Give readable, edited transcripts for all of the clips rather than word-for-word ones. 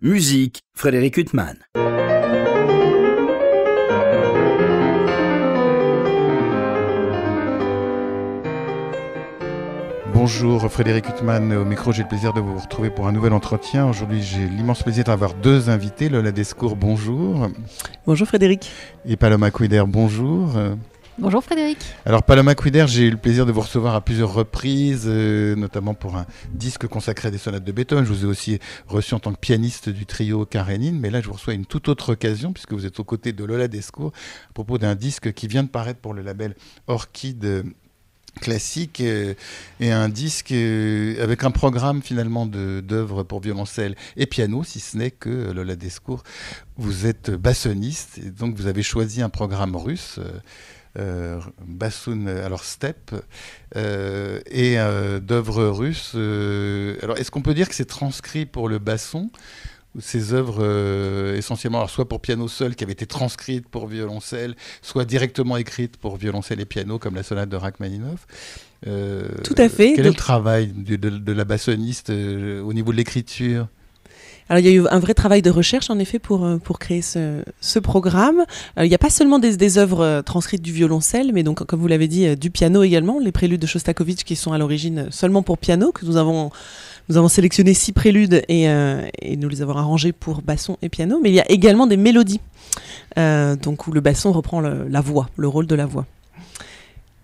Musique, Frédéric Huttman. Bonjour Frédéric Huttman, au micro j'ai le plaisir de vous retrouver pour un nouvel entretien. Aujourd'hui j'ai l'immense plaisir d'avoir deux invités. Lola Descours, bonjour. Bonjour Frédéric. Et Paloma Couider, bonjour. Bonjour Frédéric. Alors Paloma Couider, j'ai eu le plaisir de vous recevoir à plusieurs reprises, notamment pour un disque consacré à des sonates de Beethoven. Je vous ai aussi reçu en tant que pianiste du trio Karénine, mais là je vous reçois à une toute autre occasion puisque vous êtes aux côtés de Lola Descours à propos d'un disque qui vient de paraître pour le label Orchid classique, et un disque avec un programme finalement d'œuvres pour violoncelle et piano, si ce n'est que Lola Descours, vous êtes bassoniste et donc vous avez choisi un programme russe, bassoun, alors steppe, et d'œuvres russes. Alors est-ce qu'on peut dire que c'est transcrit pour le basson? Ces œuvres essentiellement, alors soit pour piano seul qui avaient été transcrites pour violoncelle, soit directement écrites pour violoncelle et piano comme la sonate de Rachmaninoff. Tout à fait. Quel est le travail de la bassoniste au niveau de l'écriture? Alors, il y a eu un vrai travail de recherche, en effet, pour créer ce programme. Il n'y a pas seulement des œuvres transcrites du violoncelle, mais donc, comme vous l'avez dit, du piano également. Les préludes de Shostakovich qui sont à l'origine seulement pour piano, que nous avons sélectionné 6 préludes et nous les avons arrangés pour basson et piano. Mais il y a également des mélodies, donc où le basson reprend la voix, le rôle de la voix.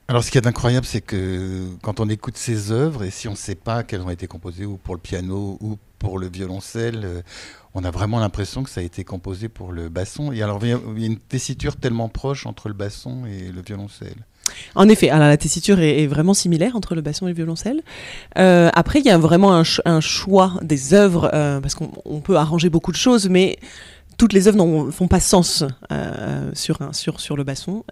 Alors ce qui est incroyable, c'est que quand on écoute ces œuvres, et si on ne sait pas qu'elles ont été composées ou pour le piano ou pour le violoncelle, on a vraiment l'impression que ça a été composé pour le basson. Et alors il y a une tessiture tellement proche entre le basson et le violoncelle. En effet, alors la tessiture est vraiment similaire entre le basson et le violoncelle. Après, il y a vraiment un choix des œuvres, parce qu'on peut arranger beaucoup de choses, mais toutes les œuvres ne font pas sens sur le basson.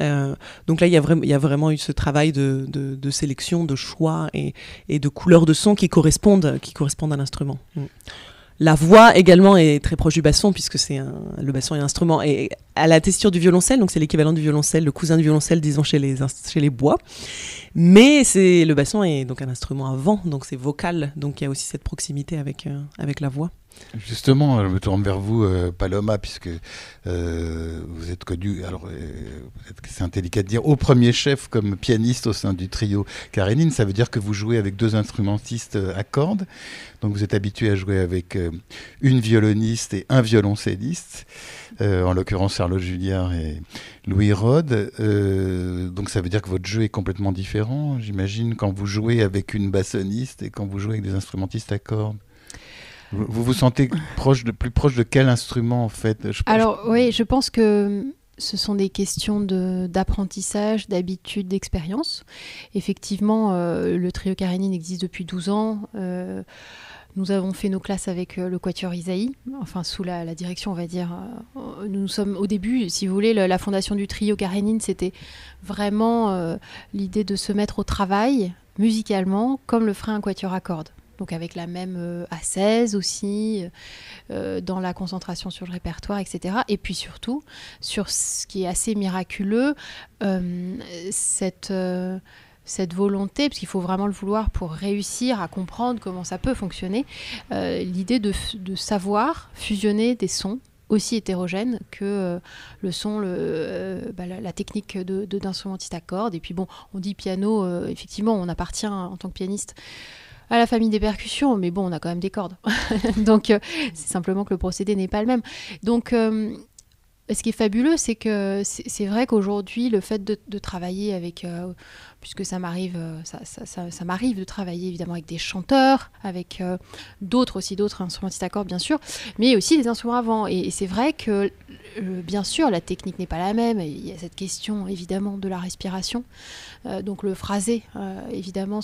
Donc là, il y a vraiment eu ce travail de sélection, de choix et de couleurs de son qui correspondent à l'instrument. La voix également est très proche du basson puisque le basson est un instrument et à la tessiture du violoncelle, donc c'est l'équivalent du violoncelle, le cousin du violoncelle, disons chez les bois. Mais le basson est donc un instrument à vent, donc c'est vocal, donc il y a aussi cette proximité avec la voix. Justement, je me tourne vers vous, Paloma, puisque vous êtes connu, alors peut-être que c'est indélicat de dire, au premier chef comme pianiste au sein du trio Karénine. Ça veut dire que vous jouez avec 2 instrumentistes à cordes. Donc vous êtes habitué à jouer avec une violoniste et un violoncelliste, en l'occurrence Charlotte Julliard et Louis Rode. Donc ça veut dire que votre jeu est complètement différent, j'imagine, quand vous jouez avec une bassoniste et quand vous jouez avec des instrumentistes à cordes. Vous vous sentez plus proche de quel instrument en fait? Oui, je pense que ce sont des questions d'apprentissage, d'habitude, d'expérience. Effectivement, le trio Karénine existe depuis 12 ans. Nous avons fait nos classes avec le Quatuor Isaïe, enfin sous la direction, on va dire. Nous sommes au début, si vous voulez, la fondation du trio Karénine, c'était vraiment l'idée de se mettre au travail musicalement comme le ferait un quatuor à cordes. Donc avec la même A16 aussi, dans la concentration sur le répertoire, etc. Et puis surtout, sur ce qui est assez miraculeux, cette volonté, parce qu'il faut vraiment le vouloir pour réussir à comprendre comment ça peut fonctionner, l'idée de savoir fusionner des sons aussi hétérogènes que le son, la technique d'instrumentiste à cordes. Et puis bon, on dit piano, effectivement, on appartient en tant que pianiste à la famille des percussions, mais bon, on a quand même des cordes. Donc, c'est simplement que le procédé n'est pas le même. Donc, ce qui est fabuleux, c'est que c'est vrai qu'aujourd'hui, le fait de travailler avec, puisque ça m'arrive de travailler évidemment avec des chanteurs, avec d'autres instrumentistes à cordes, bien sûr, mais aussi des instruments à vent. Et c'est vrai que, bien sûr, la technique n'est pas la même. Il y a cette question, évidemment, de la respiration. Donc, le phrasé, évidemment,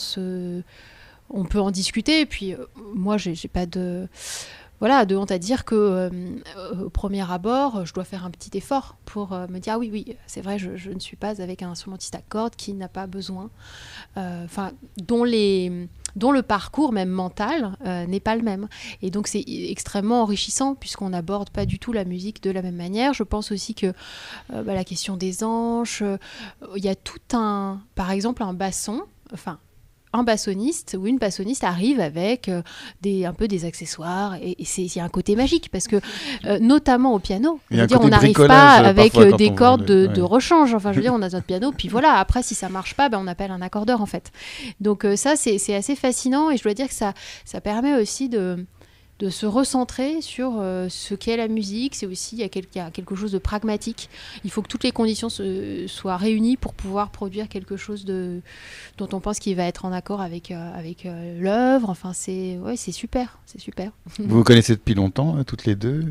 on peut en discuter, et puis moi j'ai pas de honte à dire que au premier abord je dois faire un petit effort pour me dire oui c'est vrai, je ne suis pas avec un instrumentiste à cordes qui n'a pas besoin, dont le parcours même mental n'est pas le même, et donc c'est extrêmement enrichissant puisqu'on n'aborde pas du tout la musique de la même manière. Je pense aussi que la question des anches, il y a par exemple un basson, un bassoniste ou une bassoniste arrive avec un peu des accessoires et il y a un côté magique parce que notamment au piano, je veux dire, on n'arrive pas avec des cordes de rechange. Enfin, je veux dire, on a notre piano, puis voilà. Après, si ça marche pas, on appelle un accordeur en fait. Donc ça, c'est assez fascinant et je dois dire que ça permet aussi de se recentrer sur ce qu'est la musique. C'est aussi, il y a quelque chose de pragmatique. Il faut que toutes les conditions soient réunies pour pouvoir produire quelque chose dont on pense qu'il va être en accord avec l'œuvre. Enfin, c'est super, c'est super. Vous vous connaissez depuis longtemps, toutes les deux?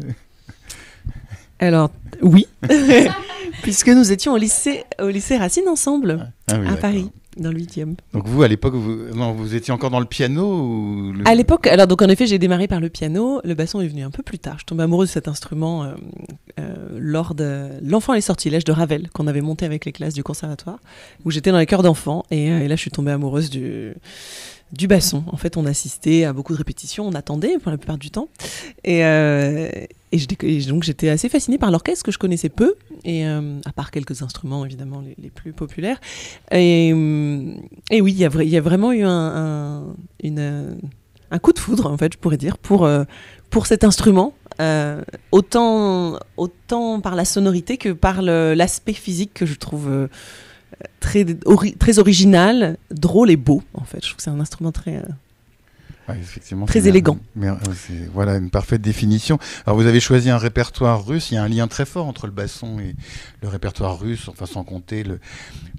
Alors, oui, puisque nous étions au lycée Racine ensemble, à Paris. Dans le 8e. Donc vous, à l'époque, vous étiez encore dans le piano ou À l'époque, alors donc en effet, j'ai démarré par le piano. Le basson est venu un peu plus tard. Je tombais amoureuse de cet instrument lors de L'Enfant et les sortilèges de Ravel, qu'on avait monté avec les classes du conservatoire, où j'étais dans les chœurs d'enfants. Et là, je suis tombée amoureuse du basson. En fait, on assistait à beaucoup de répétitions, on attendait pour la plupart du temps. Et donc, j'étais assez fascinée par l'orchestre que je connaissais peu, et à part quelques instruments, évidemment, les plus populaires. Et oui, il y a vraiment eu un coup de foudre, en fait, je pourrais dire, pour cet instrument, autant par la sonorité que par l'aspect physique que je trouve très original, drôle et beau, en fait. Je trouve que c'est un instrument très effectivement, très élégant. C'est voilà, une parfaite définition. Alors vous avez choisi un répertoire russe. Il y a un lien très fort entre le basson et le répertoire russe, enfin sans compter le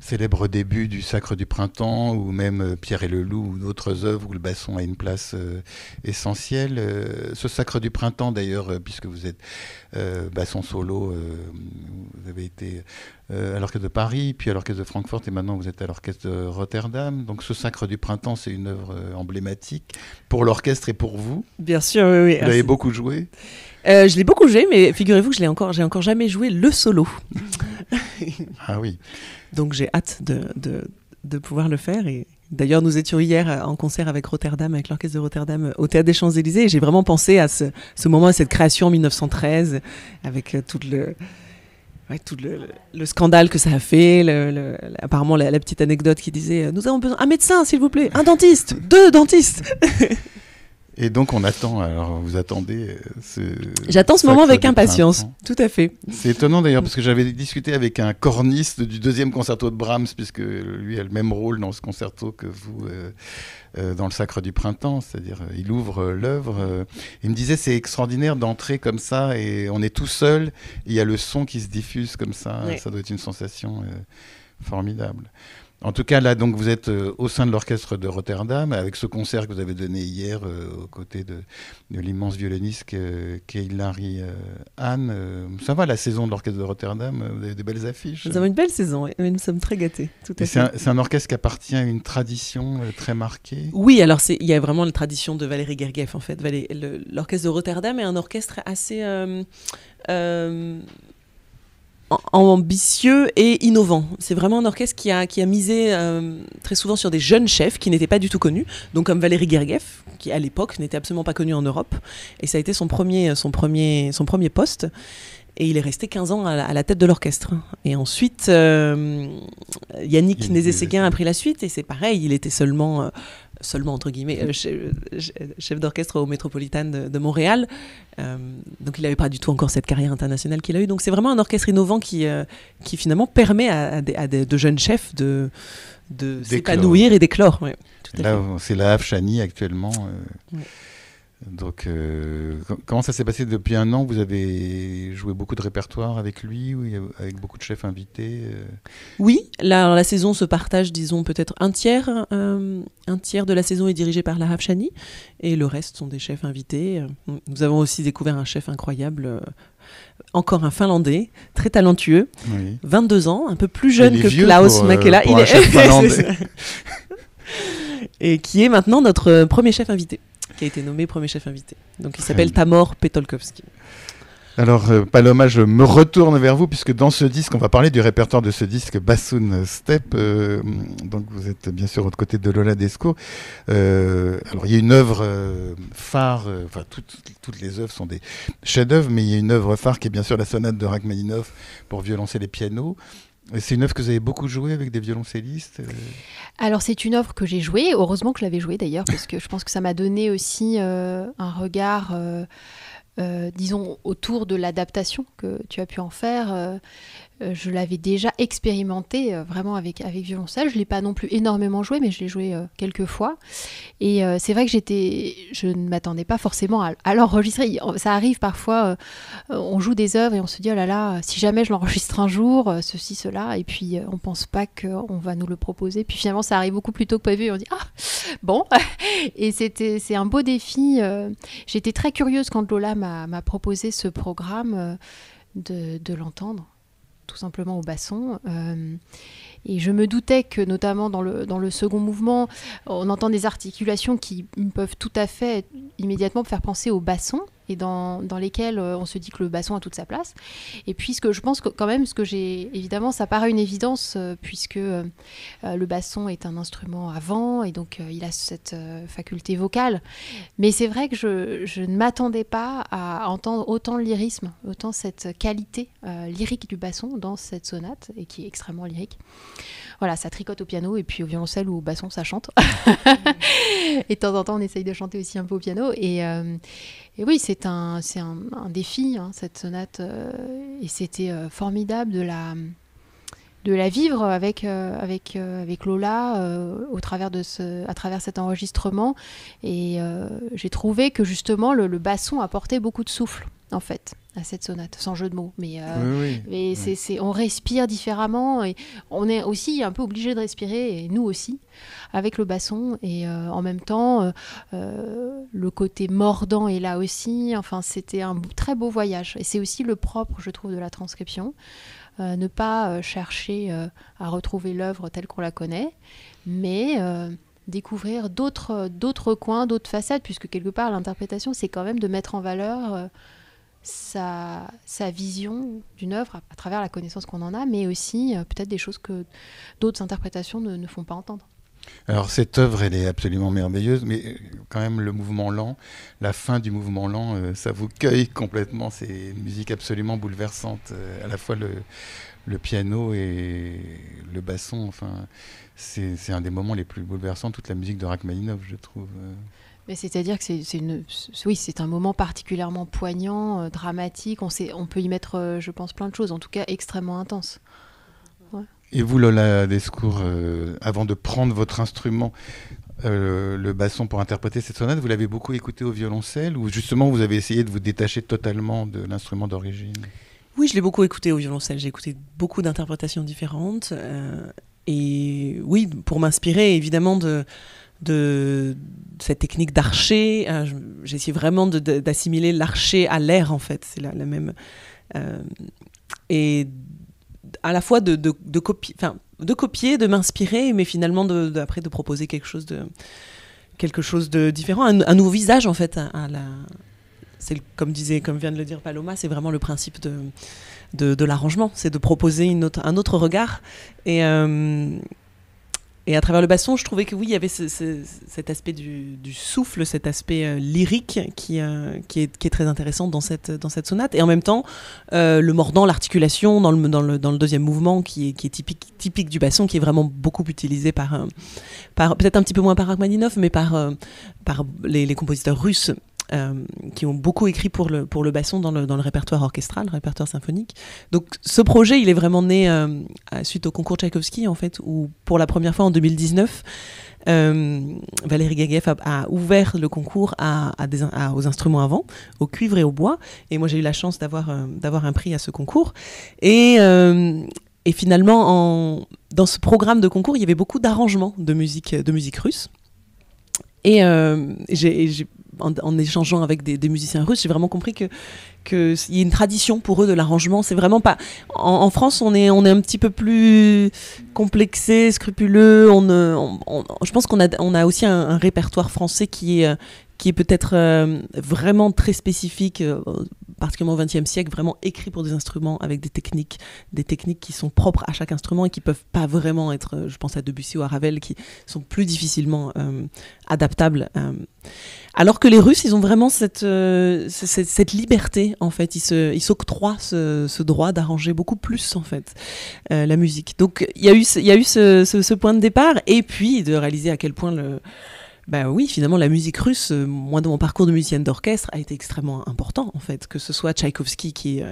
célèbre début du Sacre du Printemps, ou même Pierre et le Loup, ou d'autres œuvres où le basson a une place essentielle. Ce Sacre du Printemps, d'ailleurs, puisque vous êtes basson solo, vous avez été à l'Orchestre de Paris, puis à l'Orchestre de Francfort, et maintenant vous êtes à l'Orchestre de Rotterdam. Donc ce Sacre du Printemps, c'est une œuvre emblématique pour l'orchestre et pour vous. Bien sûr, oui. Vous l'avez beaucoup joué? Je l'ai beaucoup joué, mais figurez-vous que j'ai encore jamais joué le solo. Ah oui. Donc j'ai hâte de pouvoir le faire. Et d'ailleurs, nous étions hier en concert avec Rotterdam, avec l'orchestre de Rotterdam, au Théâtre des Champs-Élysées, et j'ai vraiment pensé à ce moment, à cette création en 1913, avec tout le scandale que ça a fait, apparemment la petite anecdote qui disait « Nous avons besoin d'un médecin, s'il vous plaît, un dentiste, 2 dentistes !» Et donc on attend, alors vous attendez J'attends ce moment avec impatience, tout à fait. C'est étonnant d'ailleurs, parce que j'avais discuté avec un corniste du 2e concerto de Brahms, puisque lui a le même rôle dans ce concerto que vous dans le Sacre du Printemps, c'est-à-dire il ouvre l'œuvre. Il me disait c'est extraordinaire d'entrer comme ça et on est tout seul, et il y a le son qui se diffuse comme ça, oui. Ça doit être une sensation formidable. En tout cas, là, donc, vous êtes au sein de l'orchestre de Rotterdam, avec ce concert que vous avez donné hier, aux côtés de l'immense violoniste qu'est Hilary Hahn. Ça va, la saison de l'orchestre de Rotterdam? Vous avez des belles affiches? Nous avons une belle saison, et nous sommes très gâtés. Tout à fait. C'est un orchestre qui appartient à une tradition très marquée? Oui, alors il y a vraiment la tradition de Valéry Gergiev, en fait. L'orchestre de Rotterdam est un orchestre assez ambitieux et innovant. C'est vraiment un orchestre qui a misé très souvent sur des jeunes chefs qui n'étaient pas du tout connus, donc comme Valéry Gergiev, qui à l'époque n'était absolument pas connu en Europe, et ça a été son premier poste, et il est resté 15 ans à la tête de l'orchestre. Et ensuite, Yannick Nézet-Séguin a pris la suite, et c'est pareil, il était seulement entre guillemets chef d'orchestre au Métropolitain de Montréal, donc il n'avait pas du tout encore cette carrière internationale qu'il a eue. Donc c'est vraiment un orchestre innovant qui finalement permet à de jeunes chefs de s'épanouir et d'éclore. Ouais, là c'est la Hav Shani actuellement. Ouais. Donc, comment ça s'est passé depuis un an? Vous avez joué beaucoup de répertoires avec lui, ou avec beaucoup de chefs invités? Oui, la saison se partage, disons, peut-être un tiers de la saison est dirigé par la Hav Shani, et le reste sont des chefs invités. Nous avons aussi découvert un chef incroyable, encore un Finlandais, très talentueux, oui. 22 ans, un peu plus jeune que Klaus Mäkelä. Il est chef finlandais. Et qui est maintenant notre premier chef invité, qui a été nommé premier chef invité. Donc il s'appelle Tamor Petolkovski. Alors Paloma, je me retourne vers vous, puisque dans ce disque, on va parler du répertoire de ce disque Bassoon Steppe. Donc vous êtes bien sûr aux côtés de Lola Desco. Alors il y a une œuvre phare, enfin toutes les œuvres sont des chefs-d'œuvre, mais il y a une œuvre phare qui est bien sûr la sonate de Rachmaninoff pour violoncelle et piano. Et c'est une œuvre que vous avez beaucoup jouée avec des violoncellistes Alors c'est une œuvre que j'ai jouée, heureusement que je l'avais jouée d'ailleurs, parce que je pense que ça m'a donné aussi un regard, disons, autour de l'adaptation que tu as pu en faire. Je l'avais déjà expérimenté vraiment avec violoncelle. Je ne l'ai pas non plus énormément joué, mais je l'ai joué quelques fois. Et c'est vrai que je ne m'attendais pas forcément à l'enregistrer. Ça arrive parfois, on joue des œuvres et on se dit, oh là là, si jamais je l'enregistre un jour, ceci, cela, et puis on ne pense pas qu'on va nous le proposer. Puis finalement, ça arrive beaucoup plus tôt que prévu et on dit, ah, bon. Et c'est un beau défi. J'étais très curieuse quand Lola m'a proposé ce programme de l'entendre, tout simplement au basson. Et je me doutais que, notamment dans le second mouvement, on entend des articulations qui peuvent tout à fait immédiatement faire penser au basson, et dans lesquelles on se dit que le basson a toute sa place. Et puis, je pense que, quand même, évidemment, ça paraît une évidence, puisque le basson est un instrument à vent, et donc il a cette faculté vocale. Mais c'est vrai que je ne m'attendais pas à entendre autant de lyrisme, autant cette qualité lyrique du basson dans cette sonate, et qui est extrêmement lyrique. Voilà, ça tricote au piano, et puis au violoncelle ou au basson, ça chante. Et de temps en temps, on essaye de chanter aussi un peu au piano. Et oui, c'est un défi, hein, cette sonate. Et c'était formidable de la vivre avec Lola à travers cet enregistrement. Et j'ai trouvé que justement, le basson apportait beaucoup de souffle, en fait, à cette sonate, sans jeu de mots. Mais on respire différemment, et on est aussi un peu obligé de respirer, et nous aussi, avec le basson. Et en même temps, le côté mordant est là aussi. Enfin, c'était un très beau voyage. Et c'est aussi le propre, je trouve, de la transcription. Ne pas chercher à retrouver l'œuvre telle qu'on la connaît, mais découvrir d'autres coins, d'autres facettes, puisque quelque part, l'interprétation, c'est quand même de mettre en valeur sa vision d'une œuvre à travers la connaissance qu'on en a, mais aussi peut-être des choses que d'autres interprétations ne font pas entendre. Alors cette œuvre, elle est absolument merveilleuse, mais quand même le mouvement lent, la fin du mouvement lent, ça vous cueille complètement. C'est une musique absolument bouleversante, à la fois le piano et le basson. Enfin, c'est un des moments les plus bouleversants de toute la musique de Rachmaninov, je trouve. Mais c'est-à-dire que c'est un moment particulièrement poignant, dramatique. On peut y mettre, je pense, plein de choses, en tout cas extrêmement intense. Ouais. Et vous, Lola Descours, avant de prendre votre instrument, le basson, pour interpréter cette sonate, vous l'avez beaucoup écouté au violoncelle, ou justement vous avez essayé de vous détacher totalement de l'instrument d'origine? Oui, je l'ai beaucoup écouté au violoncelle. J'ai écouté beaucoup d'interprétations différentes. Et oui, pour m'inspirer évidemment de cette technique d'archer. J'ai essayé vraiment d'assimiler l'archer à l'air, en fait. C'est la même... et à la fois de copier, de m'inspirer, mais finalement après de proposer quelque chose de différent, un nouveau visage, en fait, comme vient de le dire Paloma, c'est vraiment le principe de l'arrangement, c'est de proposer un autre regard. Et à travers le basson, je trouvais que oui, il y avait cet aspect du souffle, cet aspect lyrique qui est très intéressant dans cette sonate. Et en même temps, le mordant, l'articulation dans le deuxième mouvement qui est typique du basson, qui est vraiment beaucoup utilisé par peut-être un petit peu moins par Rachmaninov, mais par les compositeurs russes. Qui ont beaucoup écrit pour le basson dans le répertoire orchestral, le répertoire symphonique. Donc ce projet, il est vraiment né suite au concours Tchaïkovski, en fait, où pour la première fois en 2019, Valérie Gaguev a ouvert le concours aux instruments à vent, au cuivre et au bois. Et moi, j'ai eu la chance d'avoir un prix à ce concours. Et finalement, dans ce programme de concours, il y avait beaucoup d'arrangements de musique russe. Et en échangeant avec des musiciens russes, j'ai vraiment compris qu'il y a une tradition pour eux de l'arrangement. C'est vraiment pas... En France, on est un petit peu plus complexé, scrupuleux. Je pense qu'on a aussi un répertoire français qui est peut-être vraiment très spécifique, particulièrement au XXe siècle, vraiment écrit pour des instruments avec des techniques qui sont propres à chaque instrument et qui peuvent pas vraiment être, je pense à Debussy ou à Ravel, qui sont plus difficilement adaptables. Alors que les Russes, ils ont vraiment cette liberté, en fait. Ils s'octroient ce droit d'arranger beaucoup plus, en fait, la musique. Donc, il y a eu ce point de départ, et puis de réaliser à quel point oui, finalement, la musique russe, moi, dans mon parcours de musicienne d'orchestre, a été extrêmement important, en fait. Que ce soit Tchaïkovski qui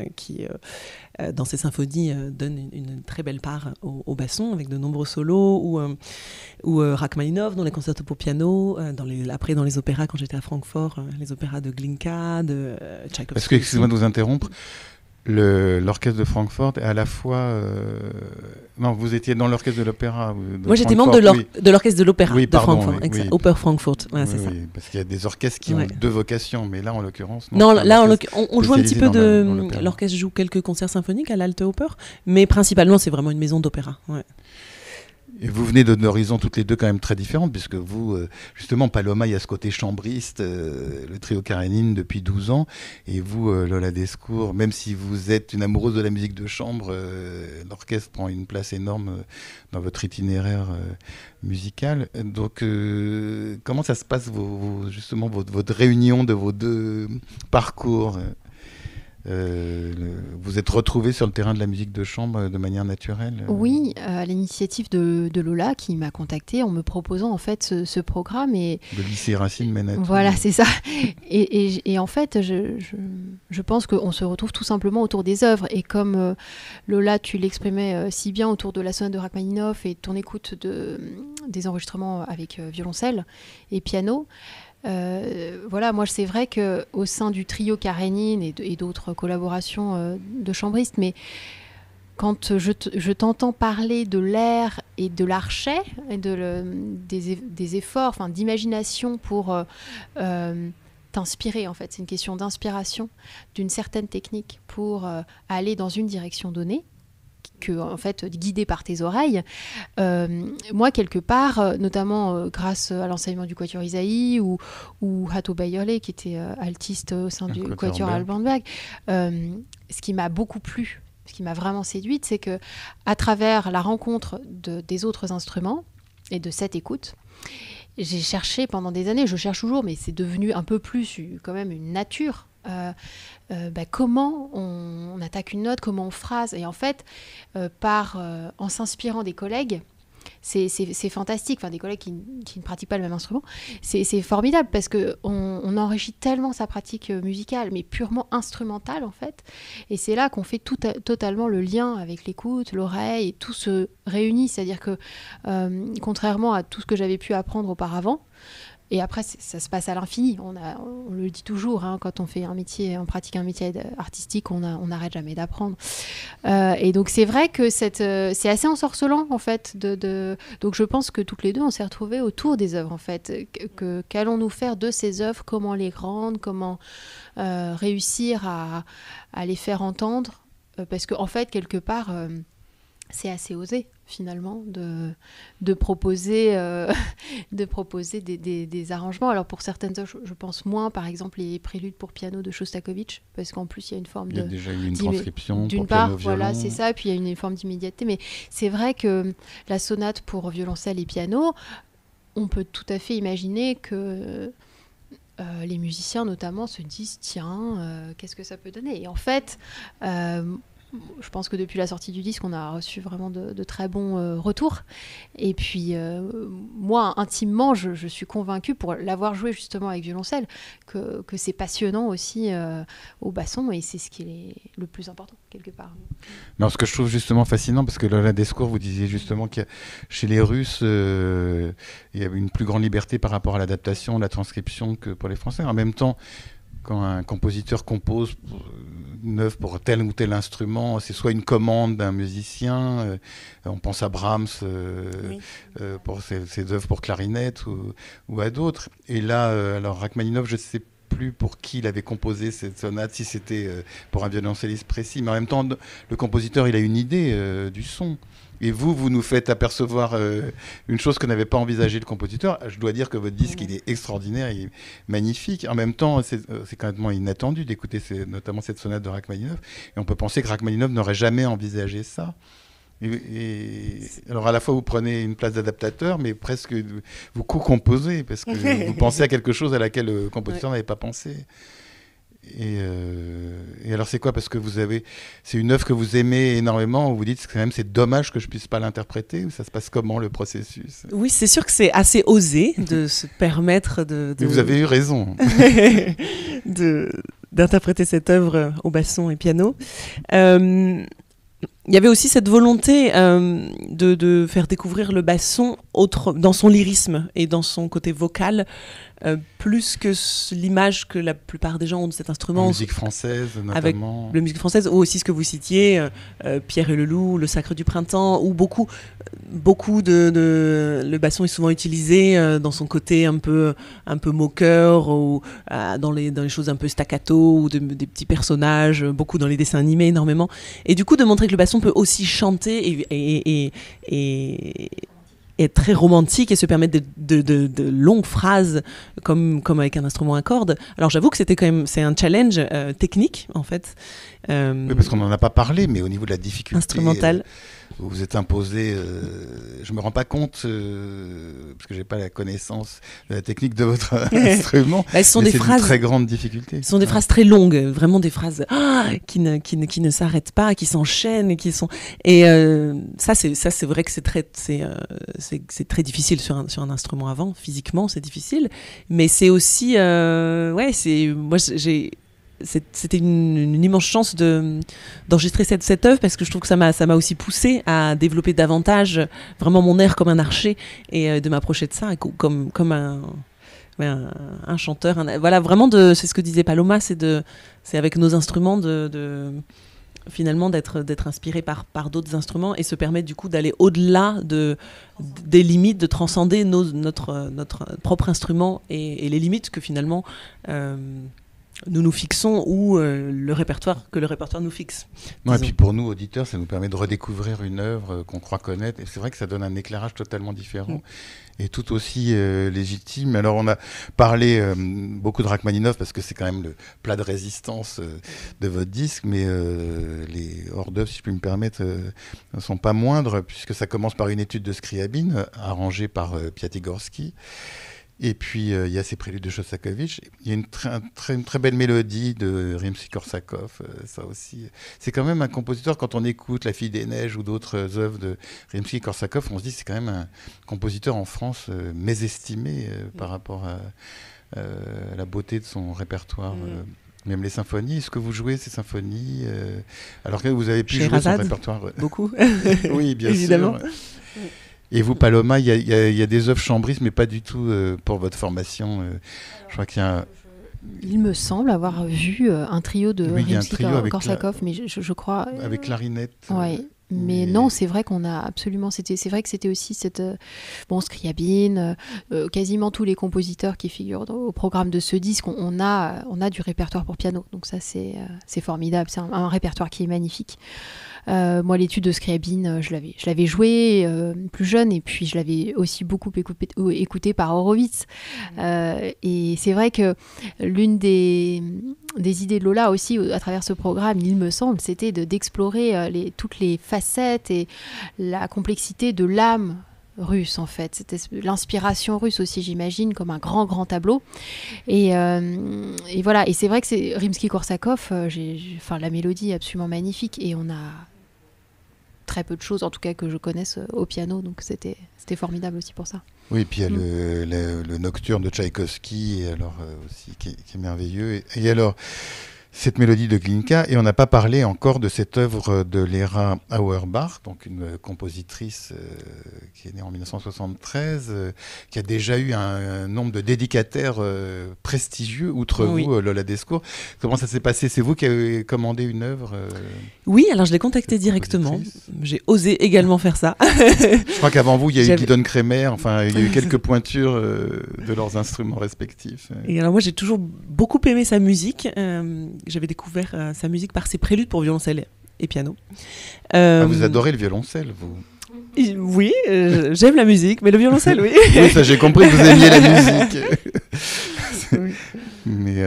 dans ses symphonies, donne une très belle part au basson, avec de nombreux solos, ou Rachmaninov dans les concertos pour piano, après dans les opéras, quand j'étais à Francfort, les opéras de Glinka, de Tchaïkovski. Parce que, excusez-moi de vous interrompre, l'orchestre de Francfort est à la fois... Non, vous étiez dans l'orchestre de l'opéra. Moi, j'étais membre de l'orchestre de l'opéra de Francfort. Oui. Oper Frankfurt, voilà, c'est ça. Parce qu'il y a des orchestres qui ont deux vocations, mais là, en l'occurrence... Non, là, on joue un petit peu de... L'orchestre joue quelques concerts symphoniques à l'Alte Oper, mais principalement, c'est vraiment une maison d'opéra. Ouais. Et vous venez d'horizons toutes les deux quand même très différentes, puisque vous, justement, Paloma, il y a ce côté chambriste, le trio Karénine depuis 12 ans, et vous, Lola Descours, même si vous êtes une amoureuse de la musique de chambre, l'orchestre prend une place énorme dans votre itinéraire musical. Donc, comment ça se passe, justement, votre réunion de vos deux parcours vous êtes retrouvés sur le terrain de la musique de chambre de manière naturelle Oui, à l'initiative de Lola qui m'a contactée en me proposant en fait ce programme. Et le lycée Racine mène à tout. Voilà, c'est ça. Et en fait, je pense qu'on se retrouve tout simplement autour des œuvres. Et comme Lola, tu l'exprimais si bien autour de la sonate de Rachmaninov et ton écoute des enregistrements avec violoncelle et piano, voilà, moi c'est vrai qu'au sein du trio Karénine et d'autres collaborations de chambristes, mais quand je t'entends parler de l'air et de l'archet et des efforts, enfin d'imagination pour t'inspirer, en fait, c'est une question d'inspiration d'une certaine technique pour aller dans une direction donnée, en fait, guidé par tes oreilles. Moi, quelque part, notamment grâce à l'enseignement du Quatuor Isaïe ou Hato Bayerle, qui était altiste au sein du Quatuor Alban Berg, ce qui m'a beaucoup plu, ce qui m'a vraiment séduite, c'est que à travers la rencontre des autres instruments et de cette écoute, j'ai cherché pendant des années, je cherche toujours, mais c'est devenu un peu plus quand même une nature. Comment on attaque une note, comment on phrase, et en fait en s'inspirant des collègues, c'est fantastique, enfin des collègues qui ne pratiquent pas le même instrument, c'est formidable parce qu'on enrichit tellement sa pratique musicale, mais purement instrumentale en fait, et c'est là qu'on fait totalement le lien avec l'écoute, l'oreille, et tout se réunit, c'est-à-dire que contrairement à tout ce que j'avais pu apprendre auparavant, et après, ça se passe à l'infini. On le dit toujours, hein, quand on pratique un métier artistique, on n'arrête jamais d'apprendre. Et donc, c'est vrai que c'est assez ensorcelant, en fait. Donc, je pense que toutes les deux, on s'est retrouvées autour des œuvres, en fait. Qu'allons-nous faire de ces œuvres? Comment les rendre? Comment réussir à les faire entendre? Parce qu'en fait, quelque part, c'est assez osé, finalement, de proposer des arrangements. Alors pour certaines œuvres, je pense moins, par exemple les préludes pour piano de Shostakovich, parce qu'en plus il y a une forme il y a déjà eu une transcription d'une pour part, piano, voilà, violon. c'est ça, puis il y a une forme d'immédiateté, mais c'est vrai que la sonate pour violoncelle et piano, on peut tout à fait imaginer que les musiciens notamment se disent tiens, qu'est-ce que ça peut donner? Et en fait, je pense que depuis la sortie du disque, on a reçu vraiment de très bons retours. Et puis, moi, intimement, je suis convaincue, pour l'avoir joué justement avec violoncelle, que c'est passionnant aussi au basson, et c'est ce qui est le plus important, quelque part. Non, ce que je trouve justement fascinant, parce que Lola Descours, vous disiez justement que chez les Russes, il y avait une plus grande liberté par rapport à l'adaptation, la transcription que pour les Français. En même temps, quand un compositeur compose une œuvre pour tel ou tel instrument, c'est soit une commande d'un musicien, on pense à Brahms pour ses œuvres pour clarinette ou à d'autres. Et là, alors Rachmaninov, je ne sais plus pour qui il avait composé cette sonate, si c'était pour un violoncelliste précis, mais en même temps, le compositeur, il a une idée du son. Et vous nous faites apercevoir une chose que n'avait pas envisagé le compositeur. Je dois dire que votre disque, il est extraordinaire, il est magnifique. En même temps, c'est complètement inattendu d'écouter notamment cette sonate de Rachmaninov. Et on peut penser que Rachmaninov n'aurait jamais envisagé ça. Alors à la fois vous prenez une place d'adaptateur, mais presque vous co-composez, parce que vous pensez à quelque chose à laquelle le compositeur n'avait pas pensé. Et alors c'est quoi? Parce que c'est une œuvre que vous aimez énormément, vous dites quand même c'est dommage que je puisse pas l'interpréter, ou ça se passe comment le processus? Oui, c'est sûr que c'est assez osé de se permettre de... Mais vous avez eu raison. d'interpréter cette œuvre au basson et piano. Il y avait aussi cette volonté de faire découvrir le basson dans son lyrisme et dans son côté vocal, plus que l'image que la plupart des gens ont de cet instrument. En musique française, notamment. Avec la musique française, ou aussi ce que vous citiez, Pierre et le Loup, Le Sacre du Printemps, où beaucoup le basson est souvent utilisé dans son côté un peu moqueur, ou dans les choses un peu staccato, ou des petits personnages, beaucoup dans les dessins animés, énormément. Et du coup, de montrer que le basson peut aussi chanter et être très romantique et se permettre de longues phrases comme avec un instrument à cordes. Alors j'avoue que c'est un challenge technique en fait. Oui, parce qu'on n'en a pas parlé, mais au niveau de la difficulté instrumentale. Vous vous êtes imposé, je me rends pas compte, parce que j'ai pas la connaissance de la technique de votre instrument. Ce sont des phrases, une très grande difficulté. Ce sont des phrases très longues, vraiment des phrases qui ne s'arrêtent pas, qui s'enchaînent et qui sont. Et ça c'est vrai que c'est très difficile sur un instrument avant. Physiquement c'est difficile, mais c'est aussi c'était une immense chance d'enregistrer cette œuvre, parce que je trouve que ça m'a aussi poussé à développer davantage vraiment mon air comme un archer, et de m'approcher de ça comme un chanteur. Voilà, vraiment, c'est ce que disait Paloma, c'est avec nos instruments finalement d'être inspiré par d'autres instruments, et se permettre du coup d'aller au-delà des limites, de transcender notre propre instrument et les limites que finalement nous fixons, ou le répertoire nous fixe. Non, et puis pour nous, auditeurs, ça nous permet de redécouvrir une œuvre qu'on croit connaître. Et c'est vrai que ça donne un éclairage totalement différent et tout aussi légitime. Alors on a parlé beaucoup de Rachmaninov parce que c'est quand même le plat de résistance de votre disque, mais les hors-d'œuvre, si je puis me permettre, ne sont pas moindres, puisque ça commence par une étude de Scriabine, arrangée par Piatigorsky. Et puis, il y a ces préludes de Shostakovich. Il y a une très belle mélodie de Rimsky-Korsakov, ça aussi. C'est quand même un compositeur, quand on écoute La Fille des Neiges ou d'autres œuvres de Rimsky-Korsakov, on se dit que c'est quand même un compositeur en France mésestimé par rapport à la beauté de son répertoire. Même les symphonies, est-ce que vous jouez ces symphonies alors que vous avez pu jouer son répertoire? Beaucoup. Oui, bien évidemment. Sûr. Et vous, Paloma, il y a des œuvres chambristes, mais pas du tout pour votre formation. Je crois qu'il y a Il me semble avoir vu un trio de Rimsky-Korsakov, mais je crois... Avec clarinette. Oui. Mais non, c'est vrai qu'on a absolument... C'est vrai que c'était aussi cette... Scriabine, quasiment tous les compositeurs qui figurent au programme de ce disque, on a du répertoire pour piano. Donc ça, c'est formidable. C'est un répertoire qui est magnifique. Moi, l'étude de Scriabine, je l'avais joué plus jeune, et puis je l'avais aussi beaucoup écouté par Horowitz. Et c'est vrai que l'une des idées de Lola aussi, à travers ce programme, il me semble, c'était d'explorer toutes les facettes et la complexité de l'âme russe, en fait. C'était l'inspiration russe aussi, j'imagine, comme un grand tableau. Et voilà. Et c'est vrai que c'est Rimsky-Korsakov, la mélodie est absolument magnifique, et on a très peu de choses, en tout cas que je connaisse, au piano, donc c'était formidable aussi pour ça. Oui, et puis il y a le Nocturne de Tchaïkovski, alors aussi qui est merveilleux. Et alors, cette mélodie de Glinka, et on n'a pas parlé encore de cette œuvre de Lera Auerbach, donc une compositrice qui est née en 1973, qui a déjà eu un nombre de dédicataires prestigieux, outre vous, Lola Descours. Comment ça s'est passé? C'est vous qui avez commandé une œuvre Oui, alors je l'ai contactée directement. J'ai osé également faire ça. Je crois qu'avant vous, il y a eu Guidon Kremer, enfin, il y a eu quelques pointures de leurs instruments respectifs. Et alors moi, j'ai toujours beaucoup aimé sa musique. J'avais découvert sa musique par ses préludes pour violoncelle et piano. Vous adorez le violoncelle, vous? Oui, j'aime la musique, mais le violoncelle, oui. Oui, ça j'ai compris que vous aimiez la musique. Oui. Mais,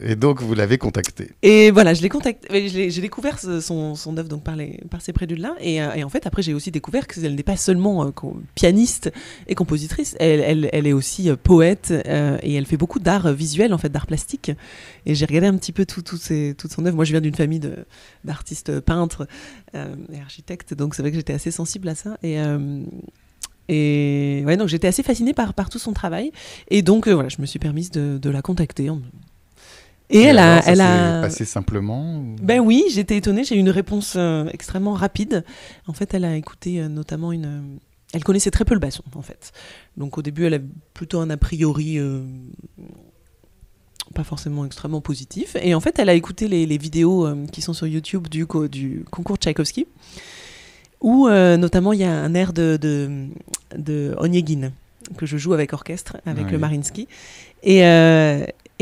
et donc vous l'avez contacté. Et voilà, je l'ai contacté, j'ai découvert son œuvre donc par ces préludes-là, et en fait après j'ai aussi découvert qu'elle n'est pas seulement pianiste et compositrice, elle est aussi poète, et elle fait beaucoup d'art visuel, en fait, d'art plastique. Et j'ai regardé un petit peu toute son œuvre. Moi je viens d'une famille d'artistes peintres et architectes, donc c'est vrai que j'étais assez sensible à ça. Et ouais, donc j'étais assez fascinée par tout son travail, et donc voilà, je me suis permise de la contacter. Et elle a passé simplement ou... Ben oui, j'étais étonnée, j'ai eu une réponse extrêmement rapide. En fait, elle a écouté notamment elle connaissait très peu le basson, en fait. Donc au début, elle a plutôt un a priori pas forcément extrêmement positif. Et en fait, elle a écouté les vidéos qui sont sur YouTube du concours Tchaïkovski, où notamment il y a un air de Onegin que je joue avec orchestre, avec le Mariinsky. Et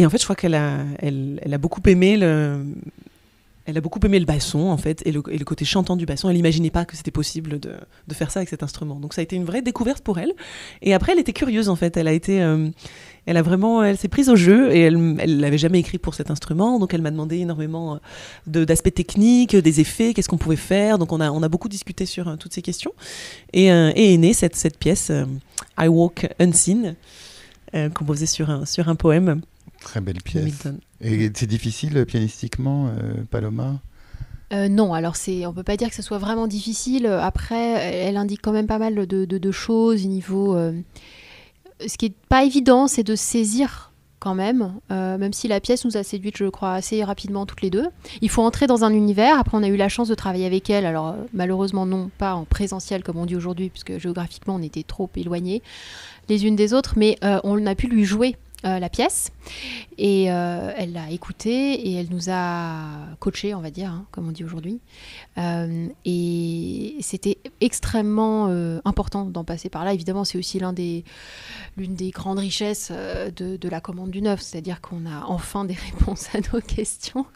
en fait, je crois qu'elle a beaucoup aimé le basson, en fait, et le côté chantant du basson. Elle n'imaginait pas que c'était possible de faire ça avec cet instrument. Donc ça a été une vraie découverte pour elle. Et après, elle était curieuse, en fait. Elle s'est prise au jeu, et elle n'avait jamais écrit pour cet instrument. Donc elle m'a demandé énormément d'aspects techniques, des effets, qu'est-ce qu'on pouvait faire. Donc on a beaucoup discuté sur toutes ces questions. Et est née cette pièce, I Walk Unseen, composée sur un poème. Très belle pièce. Et c'est difficile pianistiquement, Paloma ? Non, alors on peut pas dire que ce soit vraiment difficile. Après, elle indique quand même pas mal de choses au niveau. Ce qui est pas évident, c'est de saisir quand même si la pièce nous a séduites, je crois, assez rapidement toutes les deux. Il faut entrer dans un univers. Après, on a eu la chance de travailler avec elle. Alors, malheureusement, non, pas en présentiel comme on dit aujourd'hui, puisque géographiquement, on était trop éloignés les unes des autres, mais on a pu lui jouer la pièce, et elle l'a écoutée, et elle nous a coachés, on va dire, comme on dit aujourd'hui, et c'était extrêmement important d'en passer par là. Évidemment, c'est aussi l'une des grandes richesses de la commande du neuf, c'est-à-dire qu'on a enfin des réponses à nos questions,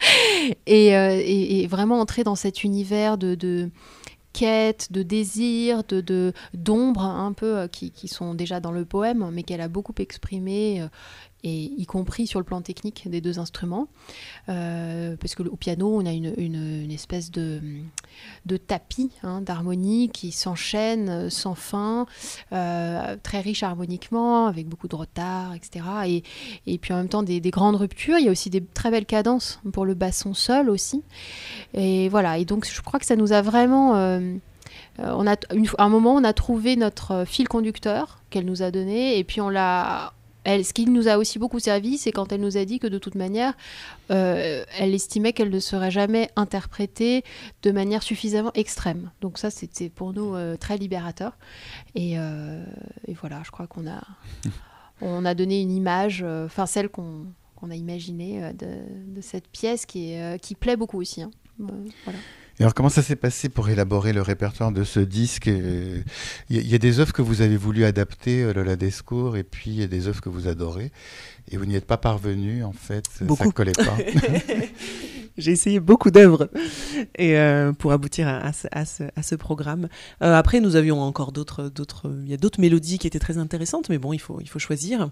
et vraiment entrer dans cet univers de quête, de désir, d'ombre un peu qui sont déjà dans le poème, mais qu'elle a beaucoup exprimé, et y compris sur le plan technique des deux instruments, parce qu'au piano on a une espèce de tapis d'harmonie qui s'enchaîne sans fin, très riche harmoniquement, avec beaucoup de retard, etc. Et puis en même temps des grandes ruptures. Il y a aussi des très belles cadences pour le basson seul aussi. Et voilà, et donc je crois que ça nous a vraiment... à un moment, on a trouvé notre fil conducteur qu'elle nous a donné, et puis ce qui nous a aussi beaucoup servi, c'est quand elle nous a dit que de toute manière, elle estimait qu'elle ne serait jamais interprétée de manière suffisamment extrême. Donc ça, c'était pour nous très libérateur. Et voilà, je crois on a donné une image, celle qu'on a imaginée de cette pièce qui plaît beaucoup aussi. Voilà. Et alors, comment ça s'est passé pour élaborer le répertoire de ce disque ? Il y a des œuvres que vous avez voulu adapter, Lola Descours, et puis il y a des œuvres que vous adorez, et vous n'y êtes pas parvenu, en fait, beaucoup. Ça ne collait pas. J'ai essayé beaucoup d'œuvres pour aboutir à ce programme. Après, nous avions encore il y a d'autres mélodies qui étaient très intéressantes, mais bon, il faut choisir,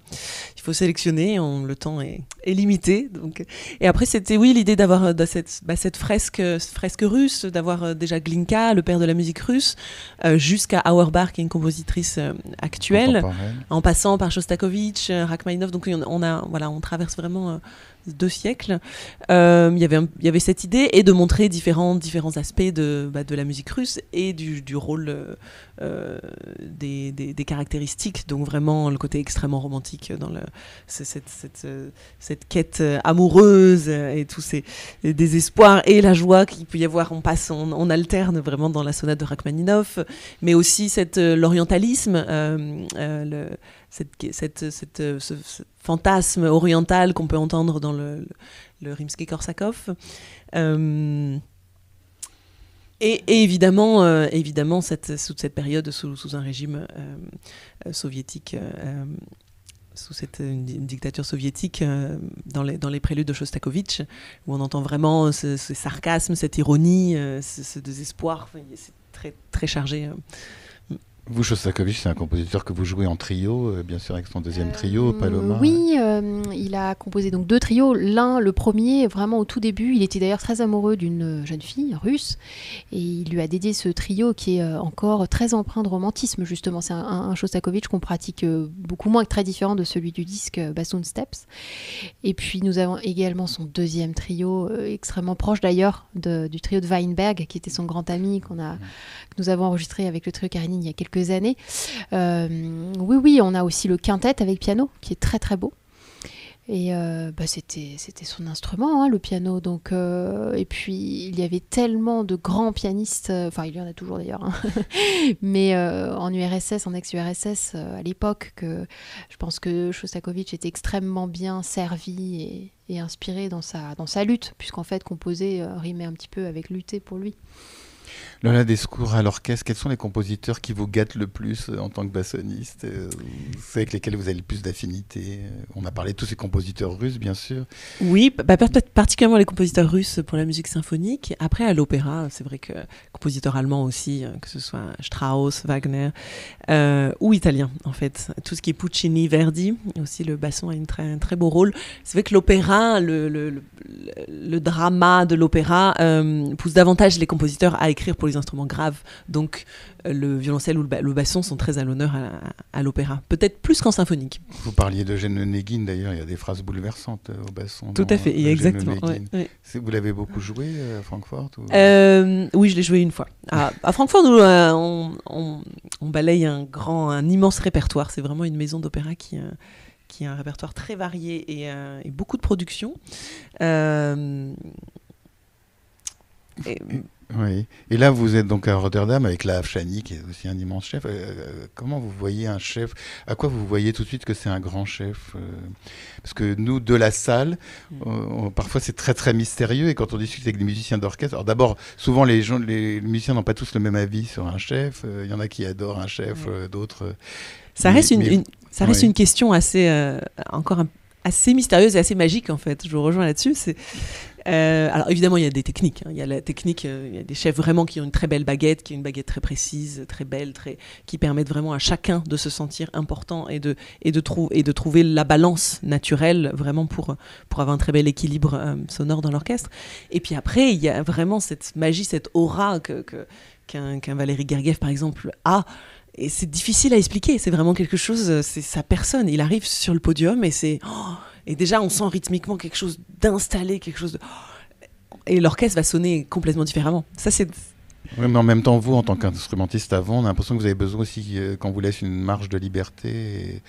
il faut sélectionner. Le temps est limité. Donc. Et après, c'était l'idée d'avoir cette fresque russe, d'avoir déjà Glinka, le père de la musique russe, jusqu'à Auerbach, qui est une compositrice actuelle, en passant par Shostakovich, Rachmaninov. Donc on traverse vraiment 2 siècles. Il y avait cette idée, et de montrer différents aspects de la musique russe, et du rôle des caractéristiques, donc vraiment le côté extrêmement romantique dans cette quête amoureuse, et tous ces désespoirs et la joie qu'il peut y avoir. On alterne vraiment dans la sonate de Rachmaninov, mais aussi l'orientalisme, ce fantasme oriental qu'on peut entendre dans le Rimsky-Korsakov. Et évidemment, toute cette période sous un régime soviétique, sous une dictature soviétique, dans les préludes de Shostakovich, où on entend vraiment ce sarcasme, cette ironie, ce désespoir. C'est très, très chargé. Vous, Shostakovich, c'est un compositeur que vous jouez en trio, bien sûr avec son deuxième trio, Paloma. Oui, il a composé donc 2 trios. L'un, le premier, vraiment au tout début, il était d'ailleurs très amoureux d'une jeune fille russe et il lui a dédié ce trio qui est encore très empreint de romantisme justement. C'est un Shostakovich qu'on pratique beaucoup moins, très différent de celui du disque Bassoon Steps. Et puis nous avons également son deuxième trio, extrêmement proche d'ailleurs du trio de Weinberg, qui était son grand ami que nous avons enregistré avec le trio Karénine il y a quelques années. Oui, on a aussi le quintet avec piano, qui est très très beau. Et c'était son instrument, le piano. Donc, et puis, il y avait tellement de grands pianistes, enfin, il y en a toujours d'ailleurs, mais en URSS, en ex-URSS, à l'époque, que je pense que Shostakovich était extrêmement bien servi et inspiré dans sa lutte, puisqu'en fait, composer rimait un petit peu avec lutter pour lui. Lola Descours, à l'orchestre, quels sont les compositeurs qui vous gâtent le plus en tant que bassoniste, c'est avec lesquels vous avez le plus d'affinité? On a parlé de tous ces compositeurs russes, bien sûr. Oui, particulièrement les compositeurs russes pour la musique symphonique. Après, à l'opéra, c'est vrai que compositeurs allemands aussi, que ce soit Strauss, Wagner, ou italiens, en fait. Tout ce qui est Puccini, Verdi, aussi le basson a un très beau rôle. C'est vrai que l'opéra, le drama de l'opéra pousse davantage les compositeurs à écrire pour les instruments graves. Donc, le violoncelle ou le basson sont très à l'honneur à l'opéra. Peut-être plus qu'en symphonique. Vous parliez d'Eugène Onegin, d'ailleurs, il y a des phrases bouleversantes au basson. Tout à fait, exactement. Ouais. Vous l'avez beaucoup joué à Francfort ou... Oui, je l'ai joué une fois. À Francfort, nous, on balaye un immense répertoire. C'est vraiment une maison d'opéra qui a un répertoire très varié et beaucoup de productions. Oui. Et là, vous êtes donc à Rotterdam avec Laaf Chani, qui est aussi un immense chef. Comment vous voyez un chef? À quoi vous voyez tout de suite que c'est un grand chef? Parce que nous, de la salle, parfois c'est très très mystérieux. Et quand on discute avec des musiciens d'orchestre, alors d'abord, souvent les musiciens n'ont pas tous le même avis sur un chef. Il y en a qui adorent un chef, d'autres. Ça reste une question assez mystérieuse et assez magique en fait. Je vous rejoins là-dessus. Alors évidemment il y a des techniques. Il y a la technique, il y a des chefs vraiment qui ont une très belle baguette, qui est une baguette très précise, très belle, qui permettent vraiment à chacun de se sentir important et de trouver la balance naturelle vraiment pour avoir un très bel équilibre sonore dans l'orchestre. Et puis après il y a vraiment cette magie, cette aura qu'un Valéry Gergiev par exemple a. Et c'est difficile à expliquer, c'est vraiment quelque chose, c'est sa personne. Il arrive sur le podium et déjà on sent rythmiquement quelque chose d'installé, quelque chose de... Et l'orchestre va sonner complètement différemment. Ça, c'est... Oui, mais en même temps, vous, en tant qu'instrumentiste avant, on a l'impression que vous avez besoin aussi qu'on vous laisse une marge de liberté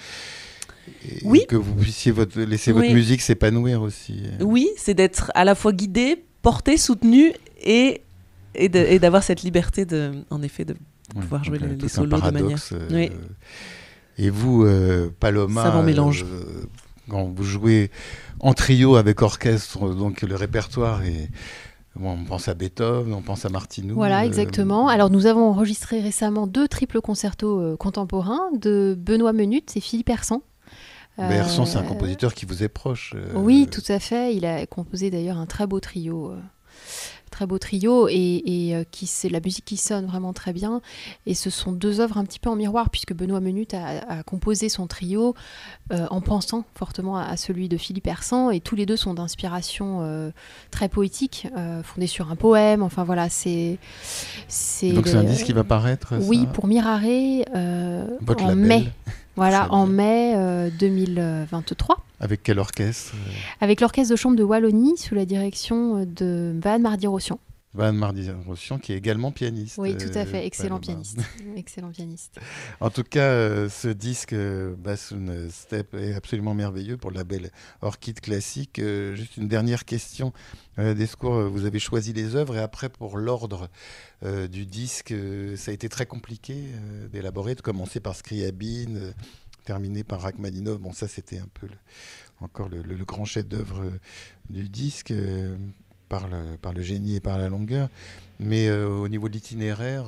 et que vous puissiez laisser votre musique s'épanouir aussi. Oui, c'est d'être à la fois guidé, porté, soutenu et d'avoir cette liberté en effet de pouvoir jouer les solos de manière. Oui. Et vous, Paloma, savant mélange. Quand vous jouez en trio avec orchestre, donc le répertoire est... Bon, on pense à Beethoven, on pense à Martineau. Voilà, exactement. Alors nous avons enregistré récemment 2 triples concertos contemporains de Benoît Menut et Philippe Hersan. Hersan, c'est un compositeur qui vous est proche. Oui, tout à fait. Il a composé d'ailleurs un très beau trio. Et c'est la musique qui sonne vraiment très bien, et ce sont 2 œuvres un petit peu en miroir puisque Benoît Menut a composé son trio en pensant fortement à celui de Philippe Hersan, et tous les 2 sont d'inspiration très poétique, fondée sur un poème. Enfin voilà, donc c'est un disque qui va paraître. Oui, ça pour Miraré en mai. Voilà, en mai 2023. Avec quel orchestre? Avec l'orchestre de chambre de Wallonie, sous la direction de Van Mardi-Rossian. Van Mardi-Rossian, qui est également pianiste. Oui, tout à fait, excellent pianiste. Excellent pianiste. En tout cas, ce disque Bassoon Step est absolument merveilleux pour le label Orchid Classique. Juste une dernière question. Descours, vous avez choisi les œuvres, et après, pour l'ordre du disque, ça a été très compliqué d'élaborer, de commencer par Scriabine, terminé par Rachmaninov. Bon, ça, c'était un peu encore le grand chef-d'œuvre du disque, par le génie et par la longueur. Mais au niveau de l'itinéraire,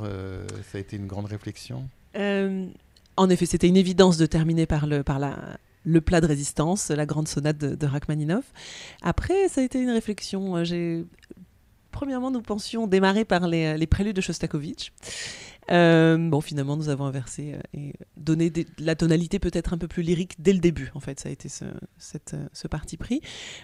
ça a été une grande réflexion. En effet, c'était une évidence de terminer par le plat de résistance, la grande sonate de Rachmaninov. Après, ça a été une réflexion. Premièrement, nous pensions démarrer par les préludes de Shostakovich. Bon, finalement, nous avons inversé et donné la tonalité peut-être un peu plus lyrique dès le début. En fait, ça a été ce parti pris.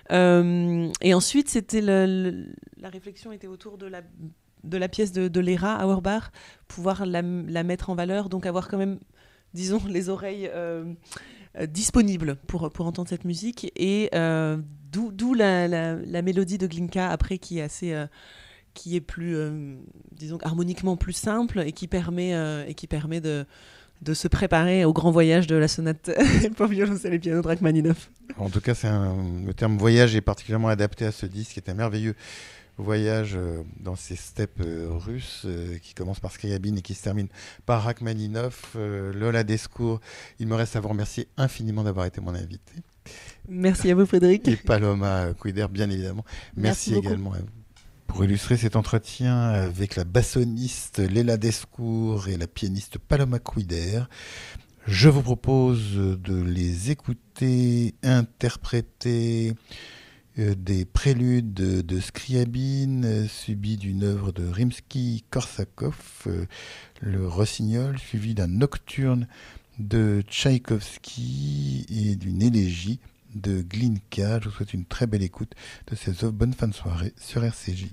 Et ensuite, c'était la réflexion était autour de la pièce de Léra Auerbach, pouvoir la mettre en valeur, donc avoir quand même, disons, les oreilles disponibles pour entendre cette musique. Et d'où la mélodie de Glinka après, qui est assez... qui est plus, disons, harmoniquement plus simple et qui permet de se préparer au grand voyage de la sonate pour violoncelle et piano de Rachmaninov. En tout cas, le terme voyage est particulièrement adapté à ce disque, qui est un merveilleux voyage dans ces steppes russes qui commence par Scriabine et qui se termine par Rachmaninov. Lola Descours, il me reste à vous remercier infiniment d'avoir été mon invité. Merci à vous, Frédéric. Et Paloma Couider, bien évidemment. Merci également à vous. Pour illustrer cet entretien avec la bassoniste Léla Descours et la pianiste Paloma Couider, je vous propose de les écouter interpréter des préludes de Scriabine suivis d'une œuvre de Rimsky-Korsakov, le Rossignol, suivi d'un nocturne de Tchaïkovski et d'une élégie de Glinka. Je vous souhaite une très belle écoute de ces œuvres. Bonne fin de soirée sur RCJ.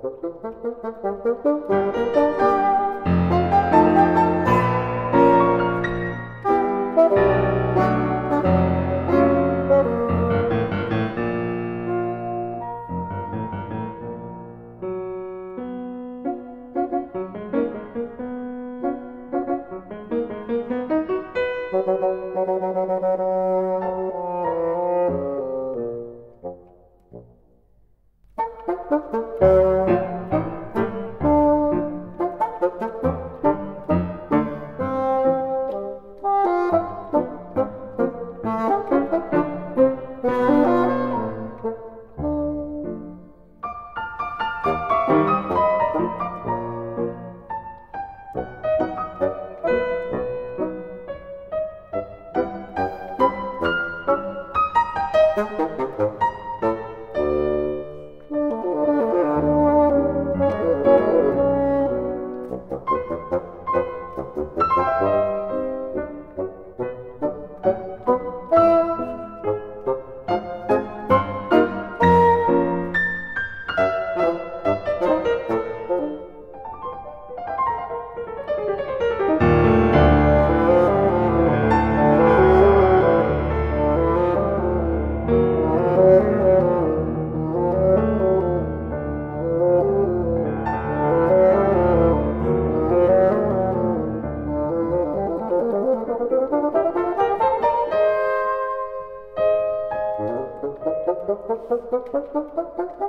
Thank you.